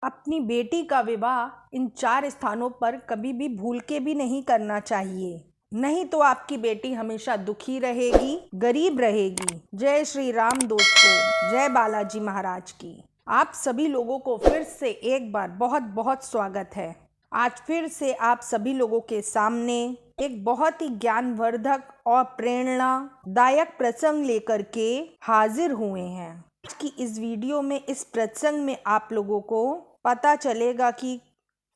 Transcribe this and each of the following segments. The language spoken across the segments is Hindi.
अपनी बेटी का विवाह इन 4 स्थानों पर कभी भी भूल के भी नहीं करना चाहिए, नहीं तो आपकी बेटी हमेशा दुखी रहेगी, गरीब रहेगी। जय श्री राम दोस्तों, जय बालाजी महाराज की। आप सभी लोगों को फिर से एक बार बहुत बहुत स्वागत है। आज फिर से आप सभी लोगों के सामने एक बहुत ही ज्ञानवर्धक और प्रेरणादायक प्रसंग लेकर के हाजिर हुए हैं। आज की इस वीडियो में, इस प्रसंग में आप लोगों को पता चलेगा कि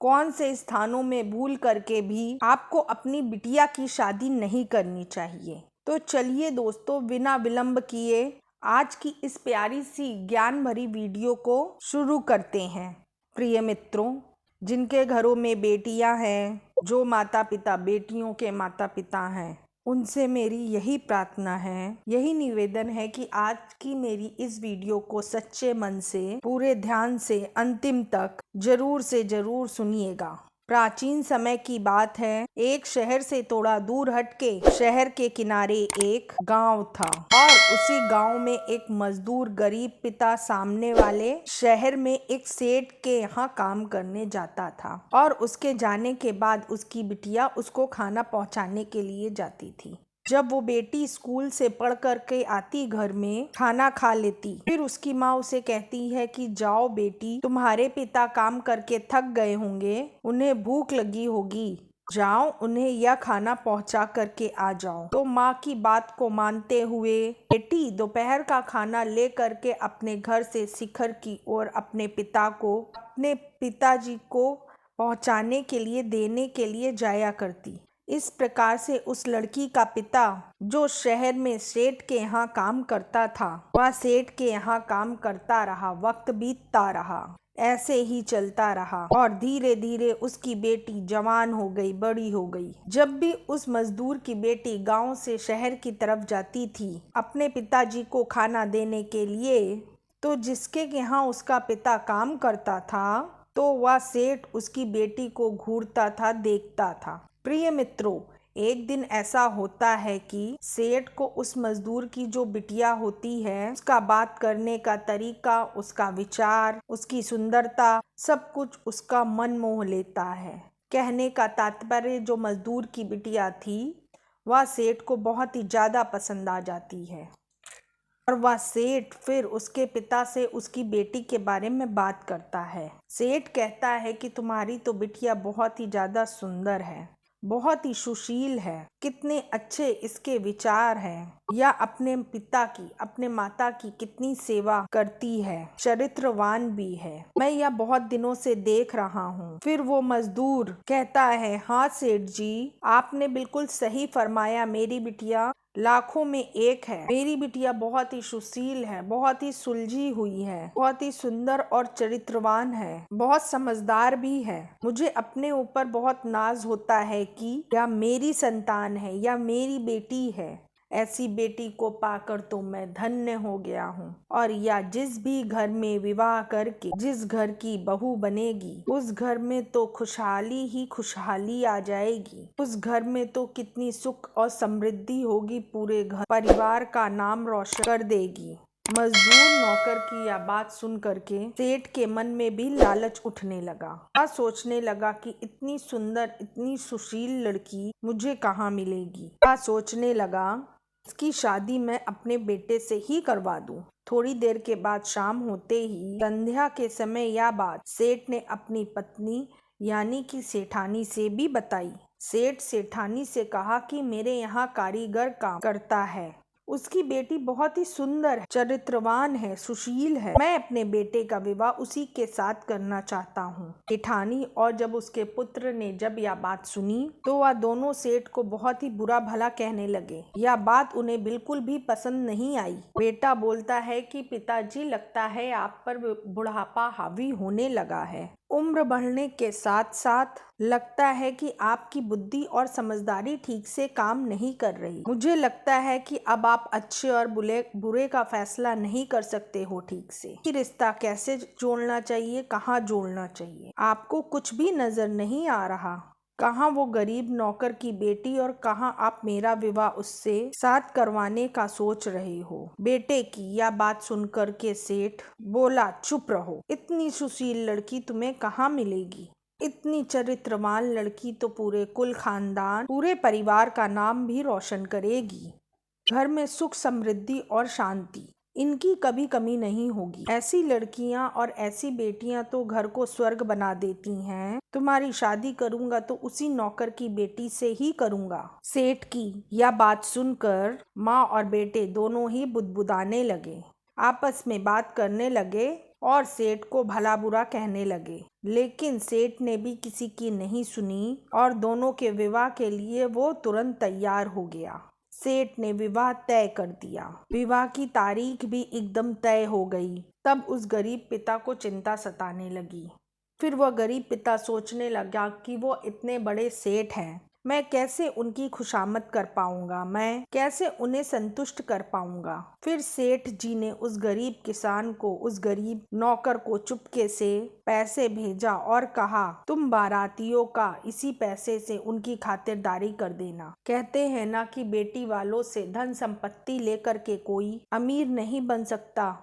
कौन से स्थानों में भूल करके भी आपको अपनी बिटिया की शादी नहीं करनी चाहिए। तो चलिए दोस्तों, बिना विलंब किए आज की इस प्यारी सी ज्ञान भरी वीडियो को शुरू करते हैं। प्रिय मित्रों, जिनके घरों में बेटियां हैं, जो माता पिता बेटियों के माता पिता हैं, उनसे मेरी यही प्रार्थना है, यही निवेदन है कि आज की मेरी इस वीडियो को सच्चे मन से, पूरे ध्यान से अंतिम तक जरूर से जरूर सुनिएगा। प्राचीन समय की बात है, एक शहर से थोड़ा दूर हटके शहर के किनारे एक गांव था और उसी गांव में एक मजदूर गरीब पिता सामने वाले शहर में एक सेठ के यहाँ काम करने जाता था और उसके जाने के बाद उसकी बिटिया उसको खाना पहुँचाने के लिए जाती थी। जब वो बेटी स्कूल से पढ़ कर के आती, घर में खाना खा लेती, फिर उसकी माँ उसे कहती है कि जाओ बेटी, तुम्हारे पिता काम करके थक गए होंगे, उन्हें भूख लगी होगी, जाओ उन्हें यह खाना पहुंचा करके आ जाओ। तो माँ की बात को मानते हुए बेटी दोपहर का खाना ले करके अपने घर से शिखर की ओर अपने पिताजी को पहुंचाने के लिए, देने के लिए जाया करती। इस प्रकार से उस लड़की का पिता, जो शहर में सेठ के यहाँ काम करता था, वह सेठ के यहाँ काम करता रहा। वक्त बीतता रहा, ऐसे ही चलता रहा और धीरे धीरे उसकी बेटी जवान हो गई, बड़ी हो गई। जब भी उस मजदूर की बेटी गांव से शहर की तरफ जाती थी अपने पिताजी को खाना देने के लिए, तो जिसके यहाँ उसका पिता काम करता था, तो वह सेठ उसकी बेटी को घूरता था, देखता था। प्रिय मित्रों, एक दिन ऐसा होता है कि सेठ को उस मजदूर की जो बिटिया होती है, उसका बात करने का तरीका, उसका विचार, उसकी सुंदरता, सब कुछ उसका मन मोह लेता है। कहने का तात्पर्य, जो मजदूर की बिटिया थी वह सेठ को बहुत ही ज्यादा पसंद आ जाती है और वह सेठ फिर उसके पिता से उसकी बेटी के बारे में बात करता है। सेठ कहता है कि तुम्हारी तो बिटिया बहुत ही ज्यादा सुंदर है, बहुत ही सुशील है, कितने अच्छे इसके विचार हैं, या अपने पिता की, अपने माता की कितनी सेवा करती है, चरित्रवान भी है, मैं यह बहुत दिनों से देख रहा हूँ। फिर वो मजदूर कहता है, हाँ सेठ जी, आपने बिल्कुल सही फरमाया, मेरी बिटिया लाखों में एक है। मेरी बिटिया बहुत ही सुशील है, बहुत ही सुलझी हुई है, बहुत ही सुंदर और चरित्रवान है, बहुत समझदार भी है। मुझे अपने ऊपर बहुत नाज होता है कि यह मेरी संतान है, यह मेरी बेटी है। ऐसी बेटी को पाकर तो मैं धन्य हो गया हूँ। और या जिस भी घर में विवाह करके जिस घर की बहू बनेगी, उस घर में तो खुशहाली ही खुशहाली आ जाएगी। उस घर में तो कितनी सुख और समृद्धि होगी, पूरे घर परिवार का नाम रोशन कर देगी। मजदूर नौकर की यह बात सुन करके सेठ के मन में भी लालच उठने लगा। वह सोचने लगा कि इतनी सुंदर, इतनी सुशील लड़की मुझे कहाँ मिलेगी। वह सोचने लगा, इसकी शादी मैं अपने बेटे से ही करवा दूं। थोड़ी देर के बाद शाम होते ही, संध्या के समय, यह बात सेठ ने अपनी पत्नी यानी कि सेठानी से भी बताई। सेठ सेठानी से कहा कि मेरे यहाँ कारीगर काम करता है, उसकी बेटी बहुत ही सुंदर है, चरित्रवान है, सुशील है, मैं अपने बेटे का विवाह उसी के साथ करना चाहता हूँ। सेठानी और जब उसके पुत्र ने जब यह बात सुनी, तो वह दोनों सेठ को बहुत ही बुरा भला कहने लगे। यह बात उन्हें बिल्कुल भी पसंद नहीं आई। बेटा बोलता है कि पिताजी, लगता है आप पर बुढ़ापा हावी होने लगा है। उम्र बढ़ने के साथ साथ लगता है कि आपकी बुद्धि और समझदारी ठीक से काम नहीं कर रही। मुझे लगता है कि अब आप अच्छे और बुरे का फैसला नहीं कर सकते हो ठीक से। कि रिश्ता कैसे जोड़ना चाहिए, कहाँ जोड़ना चाहिए, आपको कुछ भी नजर नहीं आ रहा। कहाँ वो गरीब नौकर की बेटी और कहाँ आप मेरा विवाह उससे साथ करवाने का सोच रहे हो। बेटे की यह बात सुनकर के सेठ बोला, चुप रहो, इतनी सुशील लड़की तुम्हें कहाँ मिलेगी। इतनी चरित्रवान लड़की तो पूरे कुल खानदान, पूरे परिवार का नाम भी रोशन करेगी। घर में सुख समृद्धि और शांति, इनकी कभी कमी नहीं होगी। ऐसी लड़कियां और ऐसी बेटियां तो घर को स्वर्ग बना देती हैं। तुम्हारी शादी करूंगा तो उसी नौकर की बेटी से ही करूंगा। सेठ की यह बात सुनकर माँ और बेटे दोनों ही बुदबुदाने लगे, आपस में बात करने लगे और सेठ को भला बुरा कहने लगे। लेकिन सेठ ने भी किसी की नहीं सुनी और दोनों के विवाह के लिए वो तुरंत तैयार हो गया। सेठ ने विवाह तय कर दिया। विवाह की तारीख भी एकदम तय हो गई। तब उस गरीब पिता को चिंता सताने लगी। फिर वह गरीब पिता सोचने लगा कि वो इतने बड़े सेठ हैं, मैं कैसे उनकी खुशामद कर पाऊंगा, मैं कैसे उन्हें संतुष्ट कर पाऊंगा। फिर सेठ जी ने उस गरीब किसान को, उस गरीब नौकर को चुपके से पैसे भेजा और कहा, तुम बारातियों का इसी पैसे से उनकी खातिरदारी कर देना। कहते हैं ना कि बेटी वालों से धन संपत्ति लेकर के कोई अमीर नहीं बन सकता।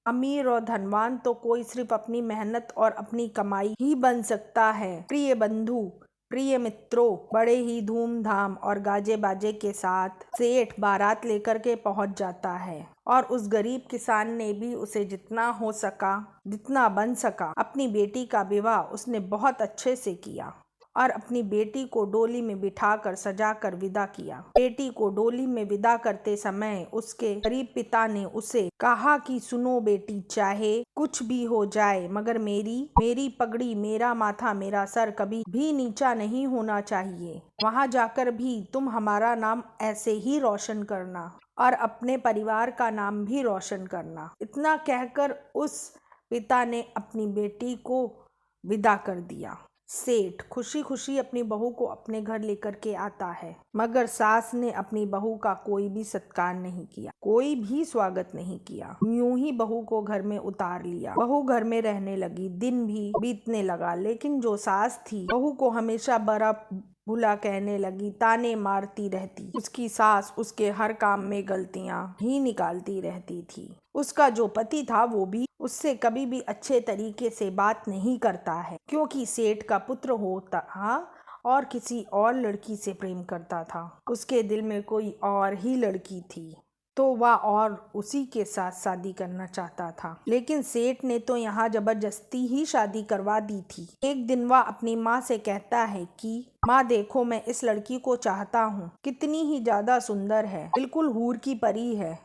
अमीर और धनवान तो कोई सिर्फ अपनी मेहनत और अपनी कमाई ही बन सकता है। प्रिय बंधु, प्रिय मित्रों, बड़े ही धूमधाम और गाजे बाजे के साथ सेठ बारात लेकर के पहुंच जाता है और उस गरीब किसान ने भी उसे जितना हो सका, जितना बन सका, अपनी बेटी का विवाह उसने बहुत अच्छे से किया और अपनी बेटी को डोली में बिठाकर सजाकर विदा किया। बेटी को डोली में विदा करते समय उसके गरीब पिता ने उसे कहा कि सुनो बेटी, चाहे कुछ भी हो जाए मगर मेरी पगड़ी, मेरा माथा, मेरा सर कभी भी नीचा नहीं होना चाहिए। वहां जाकर भी तुम हमारा नाम ऐसे ही रोशन करना और अपने परिवार का नाम भी रोशन करना। इतना कहकर उस पिता ने अपनी बेटी को विदा कर दिया। सेठ खुशी खुशी अपनी बहू को अपने घर लेकर के आता है, मगर सास ने अपनी बहू का कोई भी सत्कार नहीं किया, कोई भी स्वागत नहीं किया। यूं ही बहू को घर में उतार लिया। बहू घर में रहने लगी। दिन भी बीतने लगा, लेकिन जो सास थी बहू को हमेशा बड़ा भुला कहने लगी, ताने मारती रहती। उसकी सास उसके हर काम में गलतियां ही निकालती रहती थी। उसका जो पति था वो भी उससे कभी भी अच्छे तरीके से बात नहीं करता है, क्योंकि सेठ का पुत्र होता और किसी और लड़की से प्रेम करता था। उसके दिल में कोई और ही लड़की थी, तो वह और उसी के साथ शादी करना चाहता था। लेकिन सेठ ने तो यहाँ जबरदस्ती ही शादी करवा दी थी। एक दिन वह अपनी माँ से कहता है कि माँ देखो, मैं इस लड़की को चाहता हूँ, कितनी ही ज्यादा सुंदर है, बिल्कुल हूर की परी है।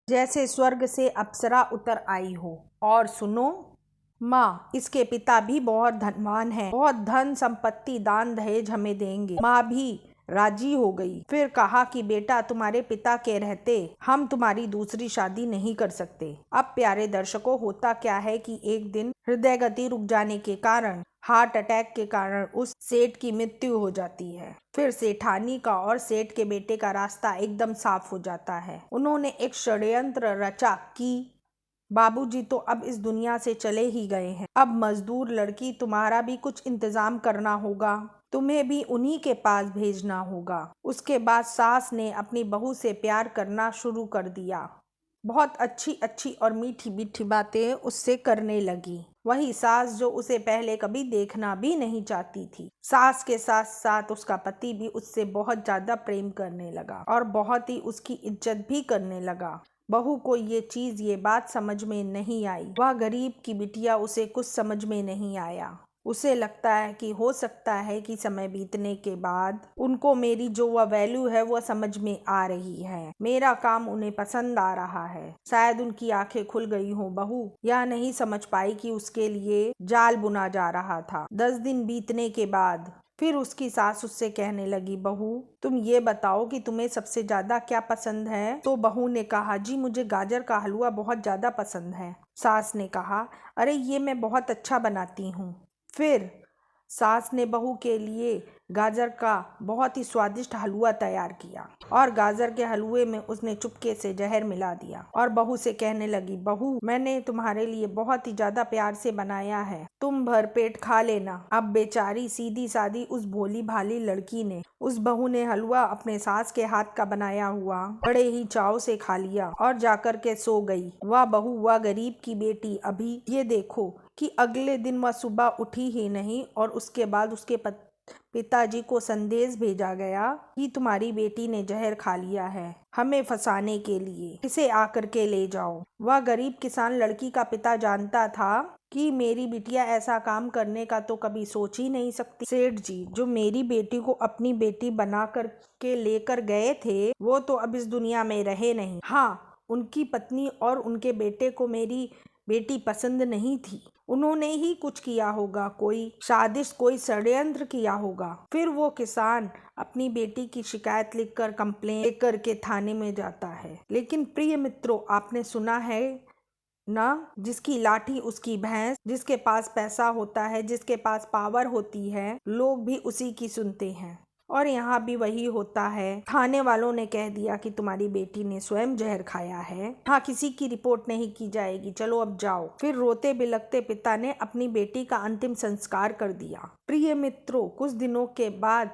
जैसे स्वर्ग से अप्सरा उतर आई हो। और सुनो माँ, इसके पिता भी बहुत धनवान हैं, बहुत धन संपत्ति दान दहेज हमें देंगे। माँ भी राजी हो गई। फिर कहा कि बेटा, तुम्हारे पिता के रहते हम तुम्हारी दूसरी शादी नहीं कर सकते। अब प्यारे दर्शकों, होता क्या है कि एक दिन हृदय गति रुक जाने के कारण, हार्ट अटैक के कारण उस सेठ की मृत्यु हो जाती है। फिर सेठानी का और सेठ के बेटे का रास्ता एकदम साफ हो जाता है। उन्होंने एक षड्यंत्र रचा कि बाबूजी तो अब इस दुनिया से चले ही गए हैं, अब मजदूर लड़की तुम्हारा भी कुछ इंतजाम करना होगा, तुम्हें भी उन्हीं के पास भेजना होगा। उसके बाद सास ने अपनी बहू से प्यार करना शुरू कर दिया। बहुत अच्छी अच्छी और मीठी मीठी बातें उससे करने लगी। वही सास जो उसे पहले कभी देखना भी नहीं चाहती थी। सास के साथ साथ उसका पति भी उससे बहुत ज्यादा प्रेम करने लगा और बहुत ही उसकी इज्जत भी करने लगा। बहू को ये बात समझ में नहीं आई। वह गरीब की बिटिया, उसे कुछ समझ में नहीं आया। उसे लगता है कि हो सकता है कि समय बीतने के बाद उनको मेरी जो वह वैल्यू है वह समझ में आ रही है, मेरा काम उन्हें पसंद आ रहा है। शायद उनकी आंखें खुल गई हो। बहू यह नहीं समझ पाई कि उसके लिए जाल बुना जा रहा था। 10 दिन बीतने के बाद फिर उसकी सास उससे कहने लगी, बहू तुम ये बताओ कि तुम्हें सबसे ज्यादा क्या पसंद है। तो बहू ने कहा, जी मुझे गाजर का हलवा बहुत ज्यादा पसंद है। सास ने कहा, अरे ये मैं बहुत अच्छा बनाती हूँ। फिर सास ने बहू के लिए गाजर का बहुत ही स्वादिष्ट हलवा तैयार किया और गाजर के हलवे में उसने चुपके से जहर मिला दिया और बहू से कहने लगी, बहू मैंने तुम्हारे लिए बहुत ही ज्यादा प्यार से बनाया है, तुम भरपेट खा लेना। अब बेचारी सीधी सादी उस भोली भाली लड़की ने, उस बहू ने हलवा अपने सास के हाथ का बनाया हुआ बड़े ही चाव से खा लिया और जाकर के सो गई। वह बहू, वह गरीब की बेटी, अभी ये देखो कि अगले दिन वह सुबह उठी ही नहीं और उसके बाद उसके पिताजी को संदेश भेजा गया कि तुम्हारी बेटी ने जहर खा लिया है, हमें फंसाने के लिए, इसे आकर के ले जाओ। वह गरीब किसान लड़की का पिता जानता था कि मेरी बिटिया ऐसा काम करने का तो कभी सोच ही नहीं सकती। सेठ जी, जो मेरी बेटी को अपनी बेटी बना कर के लेकर गए थे वो तो अब इस दुनिया में रहे नहीं। हाँ, उनकी पत्नी और उनके बेटे को मेरी बेटी पसंद नहीं थी, उन्होंने ही कुछ किया होगा, कोई साजिश, कोई षड्यंत्र किया होगा। फिर वो किसान अपनी बेटी की शिकायत लिखकर कंप्लेंट लेकर के थाने में जाता है। लेकिन प्रिय मित्रों, आपने सुना है ना, जिसकी लाठी उसकी भैंस, जिसके पास पैसा होता है, जिसके पास पावर होती है, लोग भी उसी की सुनते हैं। और यहाँ भी वही होता है। थाने वालों ने कह दिया कि तुम्हारी बेटी ने स्वयं जहर खाया है, हाँ किसी की रिपोर्ट नहीं की जाएगी, चलो अब जाओ। फिर रोते बिलखते पिता ने अपनी बेटी का अंतिम संस्कार कर दिया। प्रिय मित्रों, कुछ दिनों के बाद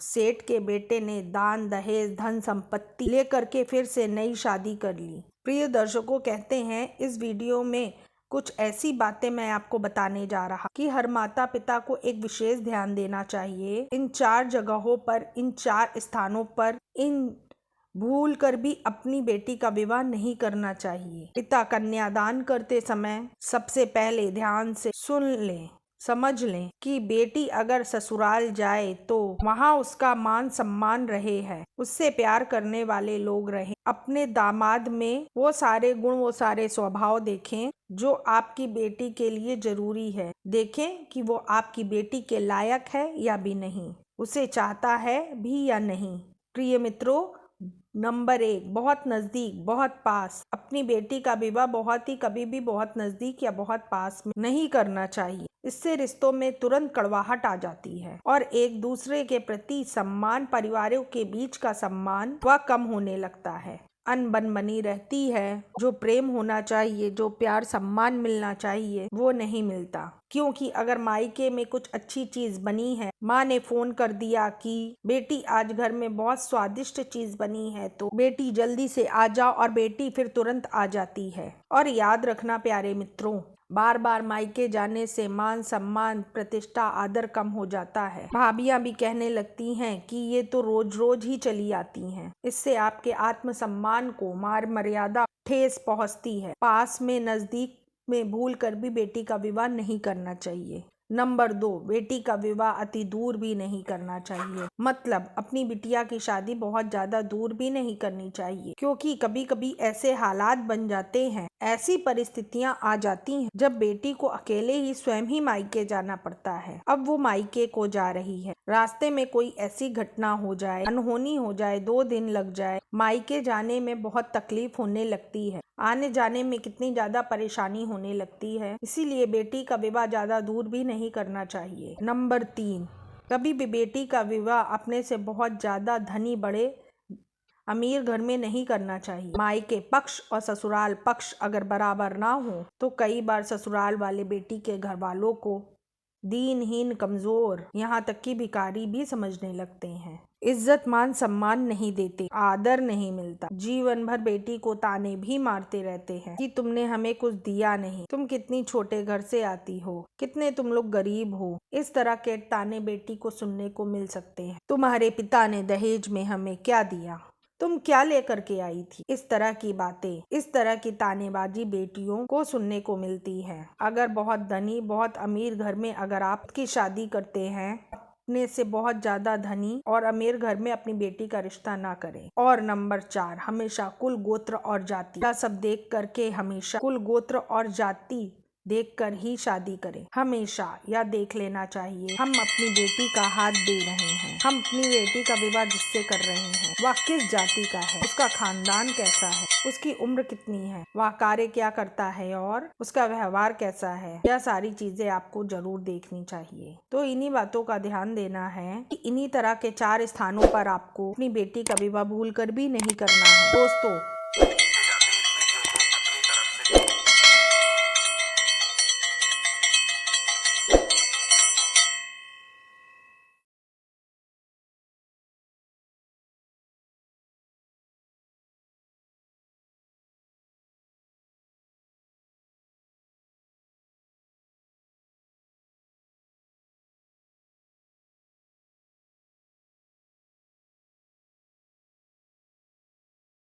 सेठ के बेटे ने दान दहेज धन संपत्ति लेकर के फिर से नई शादी कर ली। प्रिय दर्शकों, कहते हैं इस वीडियो में कुछ ऐसी बातें मैं आपको बताने जा रहा कि हर माता पिता को एक विशेष ध्यान देना चाहिए। इन 4 जगहों पर, इन 4 स्थानों पर इन भूल कर भी अपनी बेटी का विवाह नहीं करना चाहिए। पिता कन्यादान करते समय सबसे पहले ध्यान से सुन लें, समझ लें कि बेटी अगर ससुराल जाए तो वहाँ उसका मान सम्मान रहे है, उससे प्यार करने वाले लोग रहे। अपने दामाद में वो सारे गुण, वो सारे स्वभाव देखें जो आपकी बेटी के लिए जरूरी है। देखें कि वो आपकी बेटी के लायक है या भी नहीं, उसे चाहता है भी या नहीं। प्रिय मित्रों, नंबर 1, बहुत नजदीक, बहुत पास। अपनी बेटी का विवाह बहुत ही कभी भी बहुत नजदीक या बहुत पास में नहीं करना चाहिए। इससे रिश्तों में तुरंत कड़वाहट आ जाती है और एक दूसरे के प्रति सम्मान, परिवारों के बीच का सम्मान वह कम होने लगता है। अनबन बनी रहती है। जो प्रेम होना चाहिए, जो प्यार सम्मान मिलना चाहिए, वो नहीं मिलता। क्योंकि अगर मायके में कुछ अच्छी चीज बनी है, माँ ने फोन कर दिया कि बेटी आज घर में बहुत स्वादिष्ट चीज बनी है, तो बेटी जल्दी से आ जाओ, और बेटी फिर तुरंत आ जाती है। और याद रखना प्यारे मित्रों, बार बार मायके जाने से मान सम्मान, प्रतिष्ठा, आदर कम हो जाता है। भाभियां भी कहने लगती हैं कि ये तो रोज रोज ही चली आती हैं। इससे आपके आत्मसम्मान को मान मर्यादा ठेस पहुंचती है। पास में, नजदीक में भूल कर भी बेटी का विवाह नहीं करना चाहिए। नंबर 2, बेटी का विवाह अति दूर भी नहीं करना चाहिए। मतलब अपनी बिटिया की शादी बहुत ज्यादा दूर भी नहीं करनी चाहिए, क्योंकि कभी कभी ऐसे हालात बन जाते हैं, ऐसी परिस्थितियां आ जाती हैं जब बेटी को अकेले ही स्वयं ही मायके जाना पड़ता है। अब वो मायके को जा रही है, रास्ते में कोई ऐसी घटना हो जाए, अनहोनी हो जाए, 2 दिन लग जाए, मायके जाने में बहुत तकलीफ होने लगती है, आने जाने में कितनी ज्यादा परेशानी होने लगती है। इसीलिए बेटी का विवाह ज्यादा दूर भी नहीं करना चाहिए। नंबर 3, कभी भी बेटी का विवाह अपने से बहुत ज्यादा धनी, बड़े अमीर घर में नहीं करना चाहिए। मायके पक्ष और ससुराल पक्ष अगर बराबर ना हो तो कई बार ससुराल वाले बेटी के घर वालों को दीनहीन, कमजोर, यहाँ तक कि भिखारी भी समझने लगते हैं। इज्जत मान सम्मान नहीं देते, आदर नहीं मिलता। जीवन भर बेटी को ताने भी मारते रहते हैं कि तुमने हमें कुछ दिया नहीं, तुम कितनी छोटे घर से आती हो, कितने तुम लोग गरीब हो। इस तरह के ताने बेटी को सुनने को मिल सकते हैं। तुम्हारे पिता ने दहेज में हमें क्या दिया, तुम क्या लेकर के आई थी। इस तरह की बातें, इस तरह की तानेबाजी बेटियों को सुनने को मिलती है। अगर बहुत धनी, बहुत अमीर घर में अगर आप की शादी करते हैं, अपने से बहुत ज्यादा धनी और अमीर घर में अपनी बेटी का रिश्ता ना करें। और नंबर 4, हमेशा कुल, गोत्र और जाति का सब देख करके, हमेशा कुल, गोत्र और जाति देखकर ही शादी करें। हमेशा यह देख लेना चाहिए हम अपनी बेटी का हाथ दे रहे हैं। हम अपनी बेटी का विवाह जिससे कर रहे हैं वह किस जाति का है, उसका खानदान कैसा है, उसकी उम्र कितनी है, वह कार्य क्या करता है और उसका व्यवहार कैसा है। यह सारी चीजें आपको जरूर देखनी चाहिए। तो इन्हीं बातों का ध्यान देना है कि इन्हीं तरह के 4 स्थानों पर आपको अपनी बेटी का विवाह भूल कर भी नहीं करना है दोस्तों।